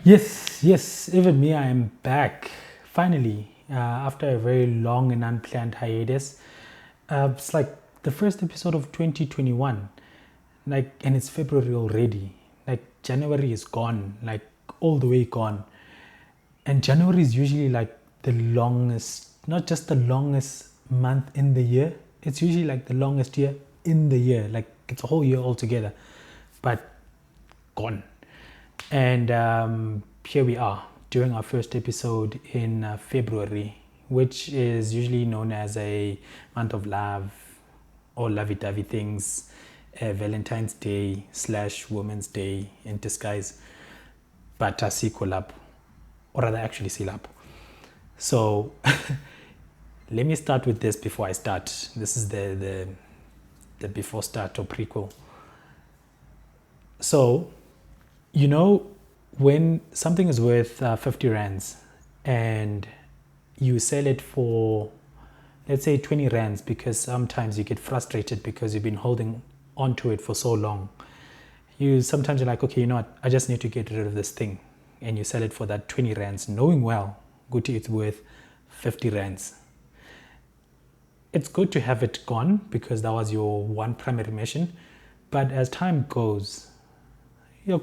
Yes, even me, I am back finally after a very long and unplanned hiatus. It's like the first episode of 2021, like, and it's February already. Like, January is gone, like, all the way gone. And January is usually like the longest, not just the longest month in the year, it's usually like the longest year in the year, like, it's a whole year altogether, but gone. And here we are doing our first episode in February, which is usually known as a month of love or lovey-dovey things, Valentine's Day / Women's Day in disguise. But asikho lapho, or rather actually silapho. So let me start with this before I start. This is the before start or prequel. So, when something is worth 50 rands and you sell it for, let's say, 20 rands, because sometimes you get frustrated because you've been holding onto it for so long. Sometimes you're like, okay, you know what, I just need to get rid of this thing. And you sell it for that 20 rands, knowing well, Guti, it's worth 50 rands. It's good to have it gone because that was your one primary mission. But as time goes, like,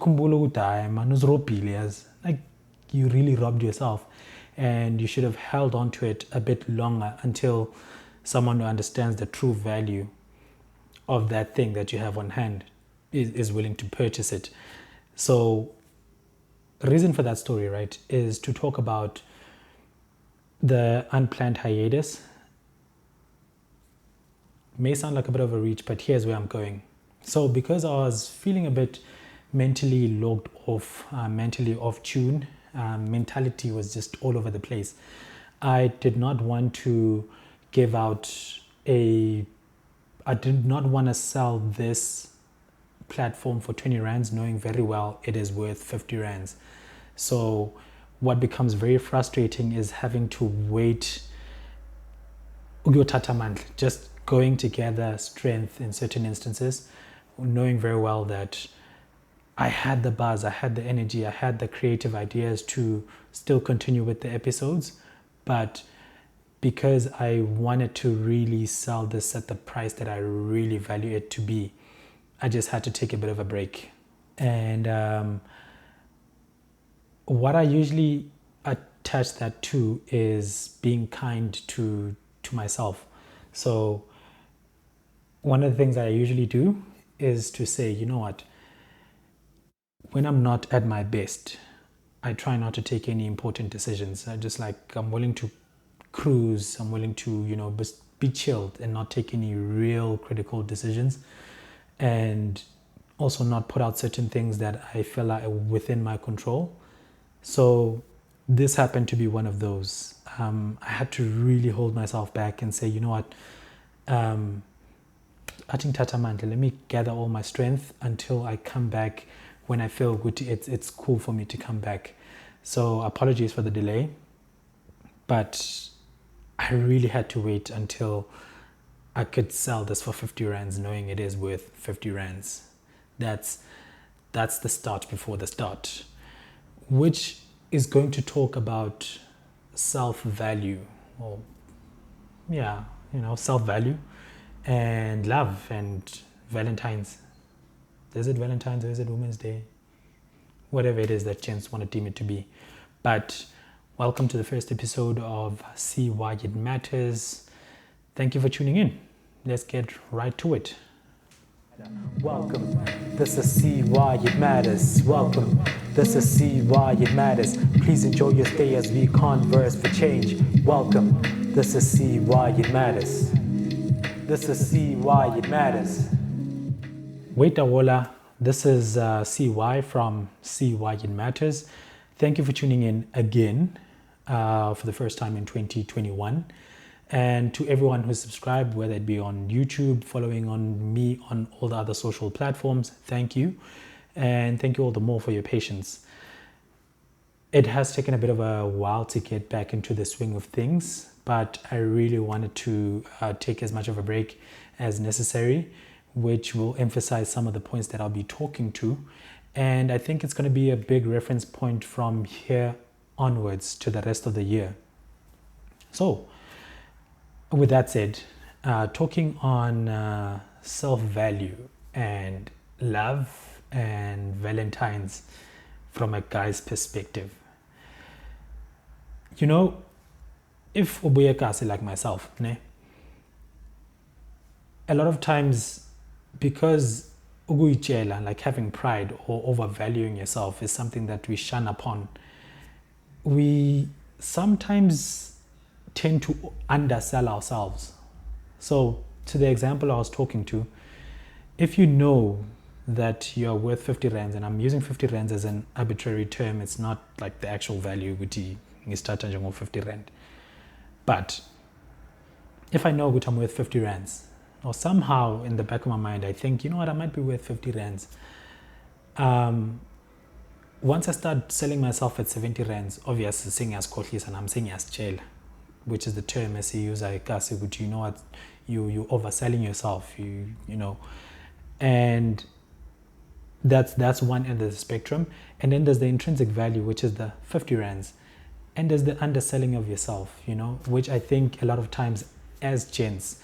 you really robbed yourself, and you should have held on to it a bit longer until someone who understands the true value of that thing that you have on hand is willing to purchase it. So the reason for that story, right, is to talk about the unplanned hiatus. May sound like a bit of a reach, but here's where I'm going. So because I was feeling a bit mentally logged off, mentally off tune, mentality was just all over the place. I did not want to I did not want to sell this platform for 20 rands, knowing very well it is worth 50 rands. So what becomes very frustrating is having to wait, just going together strength in certain instances, knowing very well that I had the buzz, I had the energy, I had the creative ideas to still continue with the episodes, but because I wanted to really sell this at the price that I really value it to be, I just had to take a bit of a break. And what I usually attach that to is being kind to myself. So one of the things that I usually do is to say, you know what, when I'm not at my best, I try not to take any important decisions. I'm willing to cruise. I'm willing to, be chilled and not take any real critical decisions, and also not put out certain things that I feel are within my control. So this happened to be one of those. I had to really hold myself back and say, you know what, let me gather all my strength until I come back when I feel good. It's cool for me to come back. So apologies for the delay, but I really had to wait until I could sell this for 50 rands, knowing it is worth 50 rands. That's the start before the start, which is going to talk about self-value, or self-value and love and Valentines. Is it Valentine's or is it Women's Day? Whatever it is that gents want to deem it to be. But welcome to the first episode of See Why It Matters. Thank you for tuning in. Let's get right to it. Welcome. This is See Why It Matters. Welcome. This is See Why It Matters. Please enjoy your stay as we converse for change. Welcome. This is See Why It Matters. This is See Why It Matters. Wait, Awola. This is CY from See Why It Matters. Thank you for tuning in again for the first time in 2021. And to everyone who's subscribed, whether it be on YouTube, following on me on all the other social platforms, thank you. And thank you all the more for your patience. It has taken a bit of a while to get back into the swing of things, but I really wanted to take as much of a break as necessary, which will emphasize some of the points that I'll be talking to. And I think it's going to be a big reference point from here onwards to the rest of the year. So, with that said, talking on self-value and love and valentines from a guy's perspective. You know, if ubuyekasi like myself, ne, a lot of times, because ukuyitshela, like having pride or overvaluing yourself, is something that we shun upon, we sometimes tend to undersell ourselves. So, to the example I was talking to, if you know that you're worth 50 rands, and I'm using 50 rands as an arbitrary term, it's not like the actual value, ukuthi ngisthatha njengo 50 rand. But if I know that I'm worth 50 rands, or somehow in the back of my mind, I think, you know what, I might be worth 50 rands. Once I start selling myself at 70 rands, obviously saying as kohlis and I'm saying as chela, which is the term as you use, but you know what, you overselling yourself, you know, and that's one end of the spectrum. And then there's the intrinsic value, which is the 50 rands, and there's the underselling of yourself, you know, which I think a lot of times as gents,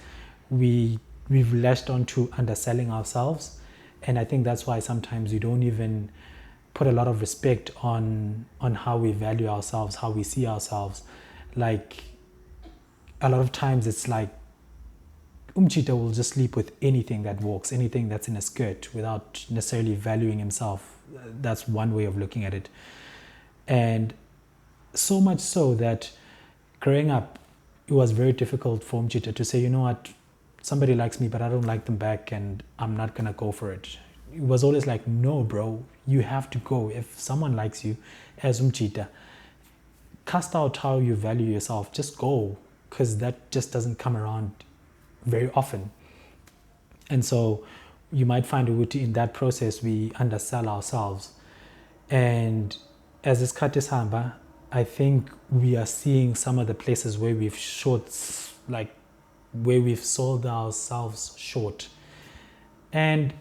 we've latched onto underselling ourselves. And I think that's why sometimes we don't even put a lot of respect on how we value ourselves, how we see ourselves. Like, a lot of times it's like Umchita will just sleep with anything that walks, anything that's in a skirt, without necessarily valuing himself. That's one way of looking at it. And so much so that growing up, it was very difficult for Umchita to say, you know what, somebody likes me, but I don't like them back, and I'm not going to go for it. It was always like, no, bro, you have to go. If someone likes you, as Umchita, cast out how you value yourself. Just go, because that just doesn't come around very often. And so you might find in that process, we undersell ourselves. And as this Samba, I think we are seeing some of the places where we've where we've sold ourselves short. And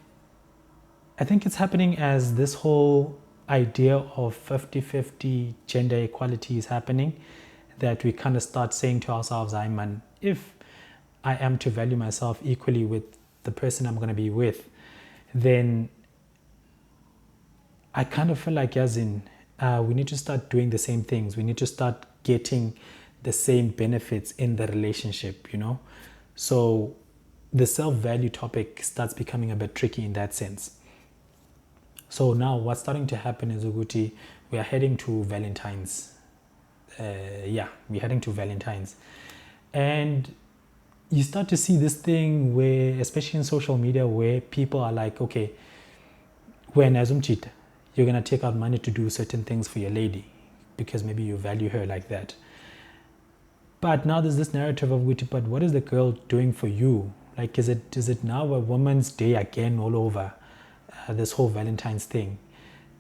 I think it's happening as this whole idea of 50-50 gender equality is happening, that we kind of start saying to ourselves, if I am to value myself equally with the person I'm going to be with, then I kind of feel like we need to start doing the same things. We need to start getting the same benefits in the relationship, you know? So the self-value topic starts becoming a bit tricky in that sense. So now what's starting to happen is, Uguti, we are heading to Valentines. We're heading to Valentines. And you start to see this thing where, especially in social media, where people are like, okay, when as Umchita, you're going to take out money to do certain things for your lady because maybe you value her like that. But now there's this narrative of, but what is the girl doing for you? Like, is it now a woman's day again all over, this whole Valentine's thing?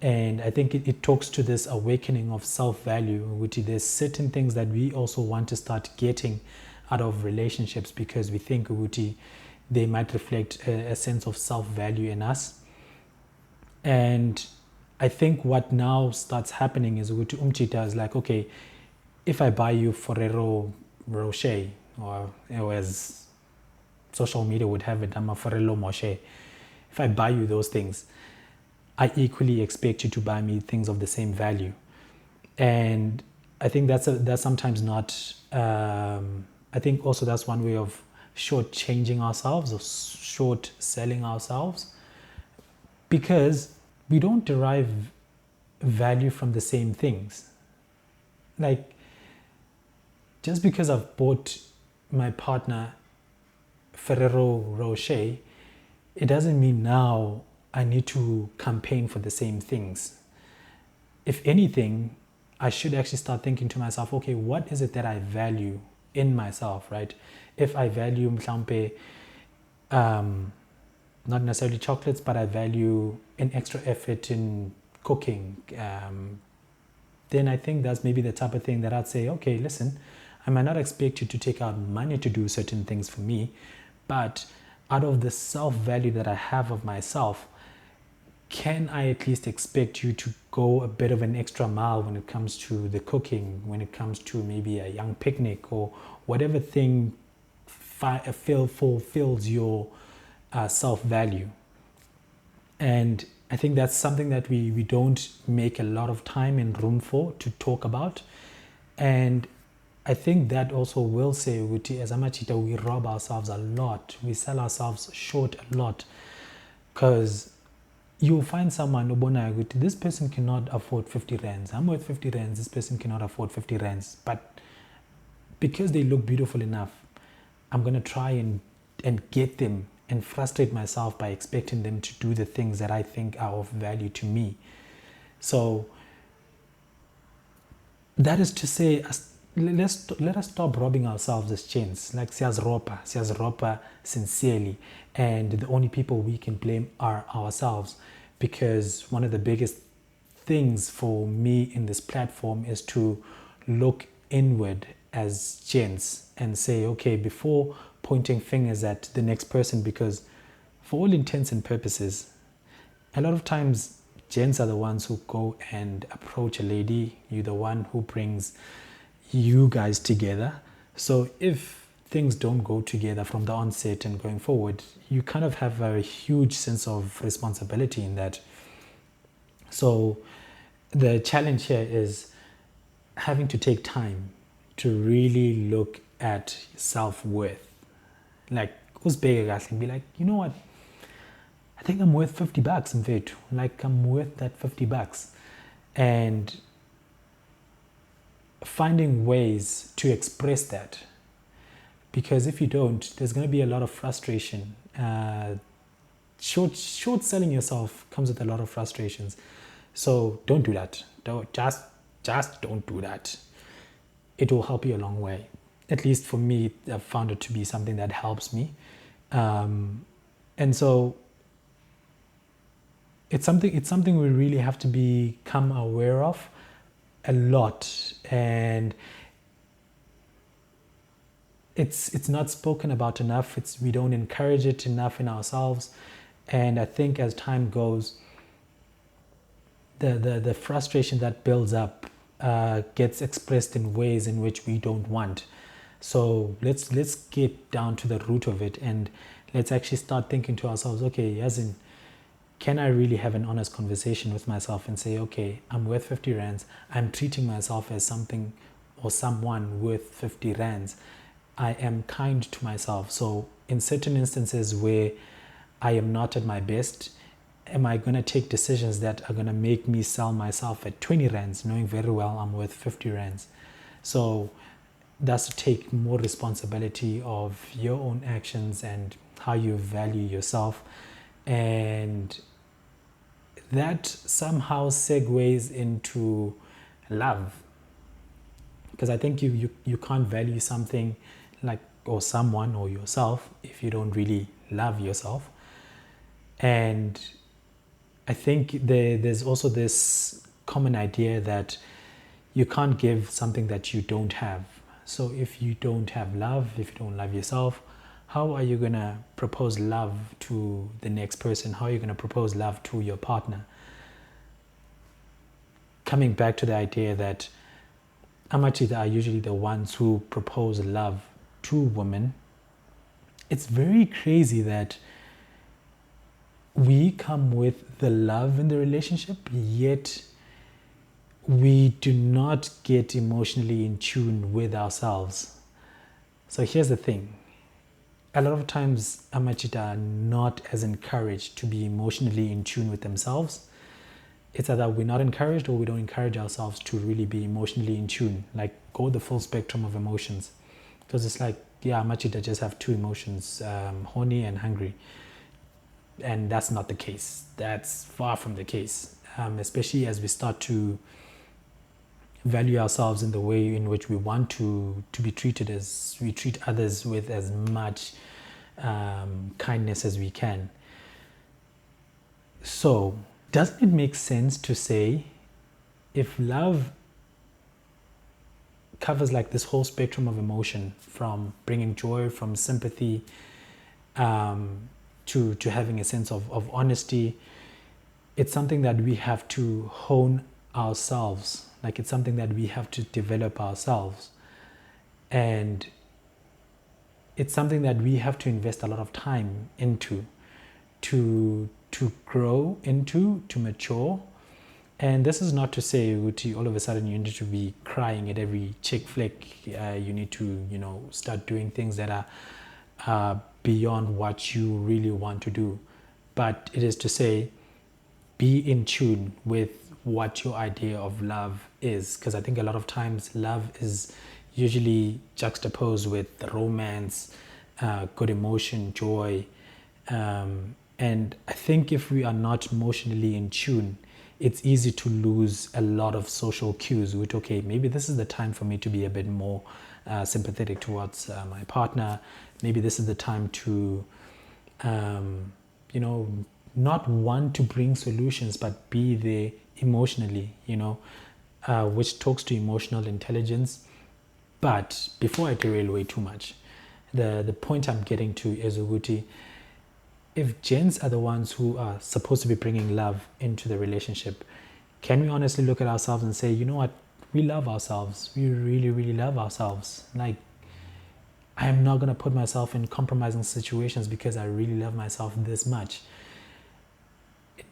And I think it talks to this awakening of self-value, which there's certain things that we also want to start getting out of relationships because we think they might reflect a sense of self-value in us. And I think what now starts happening is Umchita is like, okay, if I buy you Ferrero Rocher, or as social media would have it, I'm a Ferrero Rocher. If I buy you those things, I equally expect you to buy me things of the same value. And I think that's sometimes not, I think also that's one way of short-changing ourselves or short-selling ourselves, because we don't derive value from the same things. Like, just because I've bought my partner Ferrero Rocher, it doesn't mean now I need to campaign for the same things. If anything, I should actually start thinking to myself, okay, what is it that I value in myself, right? If I value mhlampe, not necessarily chocolates, but I value an extra effort in cooking, then I think that's maybe the type of thing that I'd say, okay, listen, I might not expect you to take out money to do certain things for me, but out of the self-value that I have of myself, can I at least expect you to go a bit of an extra mile when it comes to the cooking, when it comes to maybe a young picnic or whatever thing fulfills your self-value? And I think that's something that we don't make a lot of time and room for to talk about. And I think that also will say, as amachita, we rob ourselves a lot. We sell ourselves short a lot. Because you'll find someone, this person cannot afford 50 rands. I'm worth 50 rands. This person cannot afford 50 rands. But because they look beautiful enough, I'm going to try and get them and frustrate myself by expecting them to do the things that I think are of value to me. So that is to say, let us stop robbing ourselves as gents. Like siyazropa sincerely, and the only people we can blame are ourselves. Because one of the biggest things for me in this platform is to look inward as gents and say, okay, before pointing fingers at the next person, because for all intents and purposes, a lot of times gents are the ones who go and approach a lady. You're the one who brings you guys together. So if things don't go together from the onset and going forward, you kind of have a huge sense of responsibility in that. So the challenge here is having to take time to really look at self-worth. Like, and be like, you know what? I think I'm worth $50 in fact. Like, I'm worth that $50. And finding ways to express that. Because if you don't, there's going to be a lot of frustration. Short selling yourself comes with a lot of frustrations. So don't do that. Just don't do that. It will help you a long way. At least for me, I've found it to be something that helps me. And so it's something we really have to become aware of a lot. And it's not spoken about enough. We don't encourage it enough in ourselves. And I think as time goes, the frustration that builds up gets expressed in ways in which we don't want. So let's get down to the root of it, and let's actually start thinking to ourselves, okay, as in, can I really have an honest conversation with myself and say, okay, I'm worth 50 rands. I'm treating myself as something or someone worth 50 rands. I am kind to myself. So in certain instances where I am not at my best, am I going to take decisions that are going to make me sell myself at 20 rands, knowing very well I'm worth 50 rands? So that's to take more responsibility of your own actions and how you value yourself. And that somehow segues into love. Because I think you can't value something like, or someone or yourself, if you don't really love yourself. And I think there's also this common idea that you can't give something that you don't have. So if you don't have love, if you don't love yourself, how are you going to propose love to the next person? How are you going to propose love to your partner? Coming back to the idea that amachita are usually the ones who propose love to women, it's very crazy that we come with the love in the relationship, yet we do not get emotionally in tune with ourselves. So here's the thing. A lot of times amachita are not as encouraged to be emotionally in tune with themselves. It's either we're not encouraged or we don't encourage ourselves to really be emotionally in tune, like go the full spectrum of emotions. Because it's like, yeah, amachita just have two emotions, horny and hungry. And that's not the case. That's far from the case, especially as we start to value ourselves in the way in which we want to be treated, as we treat others with as much kindness as we can. So doesn't it make sense to say, if love covers like this whole spectrum of emotion, from bringing joy, from sympathy, to having a sense of honesty. It's something that we have to hone ourselves. Like it's something that we have to develop ourselves. And it's something that we have to invest a lot of time into, to grow into, to mature. And this is not to say, Uti, all of a sudden you need to be crying at every chick flick. You need to, start doing things that are beyond what you really want to do. But it is to say, be in tune with what your idea of love is. Because I think a lot of times love is usually juxtaposed with romance, good emotion, joy. And I think if we are not emotionally in tune, it's easy to lose a lot of social cues with, okay, maybe this is the time for me to be a bit more sympathetic towards my partner. Maybe this is the time to, not want to bring solutions, but be there emotionally, which talks to emotional intelligence. But before I derail way too much, the point I'm getting to is, Uguti, if gents are the ones who are supposed to be bringing love into the relationship, can we honestly look at ourselves and say, you know what, we love ourselves. We really, really love ourselves. Like, I am not going to put myself in compromising situations because I really love myself this much.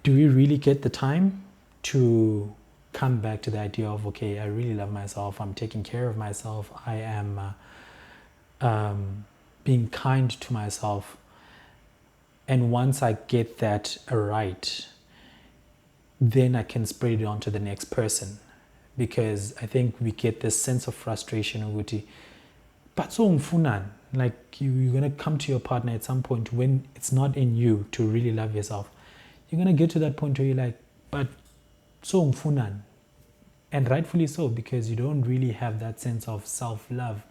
Do we really get the time to come back to the idea of, okay, I really love myself. I'm taking care of myself. I am being kind to myself. And once I get that right, then I can spread it on to the next person. Because I think we get this sense of frustration, Uguti. But so umfunan, like you're going to come to your partner at some point when it's not in you to really love yourself. You're going to get to that point where you're like, but so umfunan. And rightfully so, because you don't really have that sense of self-love.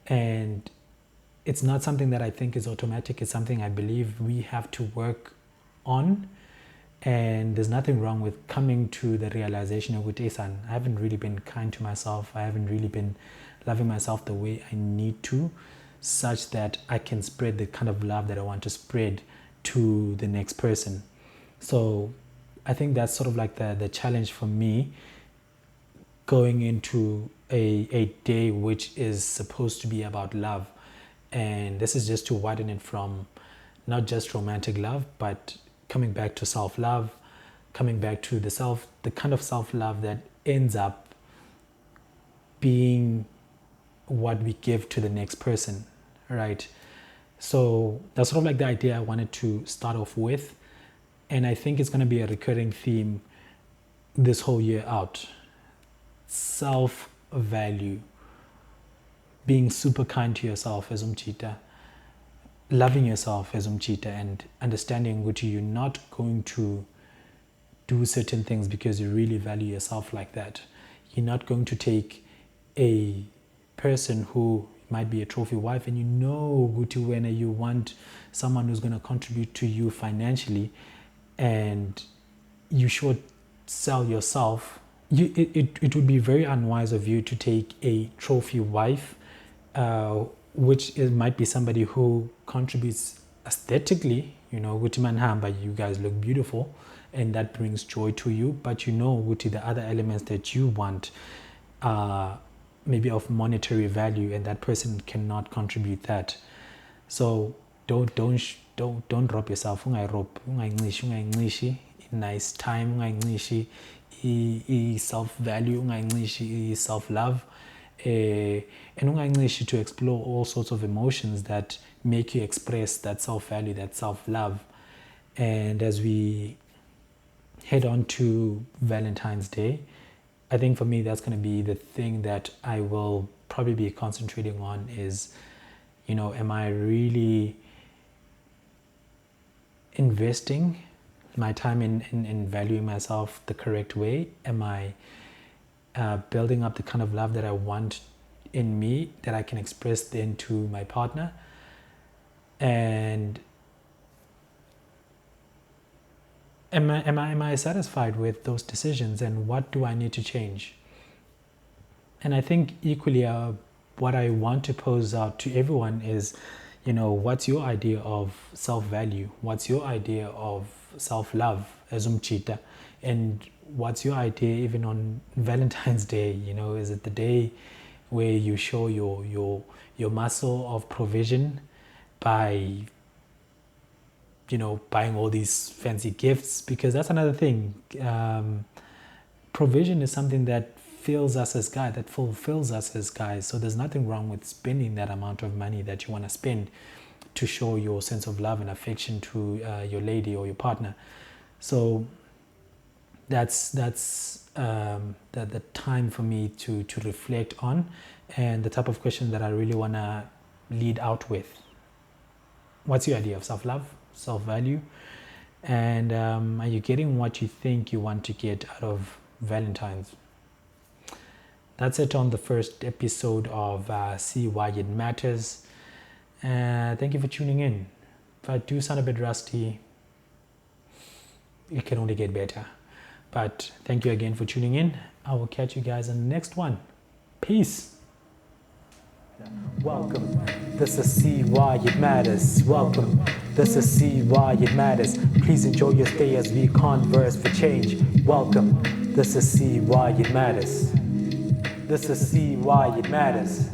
And it's not something that I think is automatic. It's something I believe we have to work on. And there's nothing wrong with coming to the realization of, I haven't really been kind to myself. I haven't really been loving myself the way I need to, such that I can spread the kind of love that I want to spread to the next person. So I think that's sort of like the challenge for me going into a day which is supposed to be about love. And this is just to widen it from not just romantic love, but coming back to self-love, coming back to the kind of self-love that ends up being what we give to the next person, right? So that's sort of like the idea I wanted to start off with. And I think it's going to be a recurring theme this whole year out. Self-value. Being super kind to yourself as umchita, loving yourself as umchita, and understanding which you're not going to do certain things because you really value yourself like that. You're not going to take a person who might be a trophy wife and Guti, when you want someone who's going to contribute to you financially, and you should sell yourself. It would be very unwise of you to take a trophy wife, which might be somebody who contributes aesthetically, Guti manhamba, you guys look beautiful, and that brings joy to you. But Guti, the other elements that you want are maybe of monetary value, and that person cannot contribute that. So don't rob yourself. Ungayinxishi nice time, ungayinxishi self-value, ungayinxishi self-love, and ungayinxishi to explore all sorts of emotions that make you express that self-value, that self-love. And as we head on to Valentine's Day, I think for me that's going to be the thing that I will probably be concentrating on is, am I really investing my time in valuing myself the correct way? Am I building up the kind of love that I want in me that I can express then to my partner? And am I satisfied with those decisions, and what do I need to change? And I think equally what I want to pose out to everyone is, what's your idea of self-value? What's your idea of self-love as umchita? And what's your idea even on Valentine's Day? Is it the day where you show your muscle of provision by buying all these fancy gifts? Because that's another thing. Provision is something that fills us as guys, that fulfills us as guys. So there's nothing wrong with spending that amount of money that you want to spend to show your sense of love and affection to your lady or your partner. So that's the time for me to reflect on, and the type of question that I really want to lead out with. What's your idea of self-love, self-value, and are you getting what you think you want to get out of Valentine's? That's it on the first episode of See Why It Matters. Thank you for tuning in. If I do sound a bit rusty, it can only get better. But thank you again for tuning in. I will catch you guys in the next one. Peace. Welcome. This is See Why It Matters. Welcome. This is See Why It Matters. Please enjoy your stay as we converse for change. Welcome. This is See Why It Matters. This is See Why It Matters.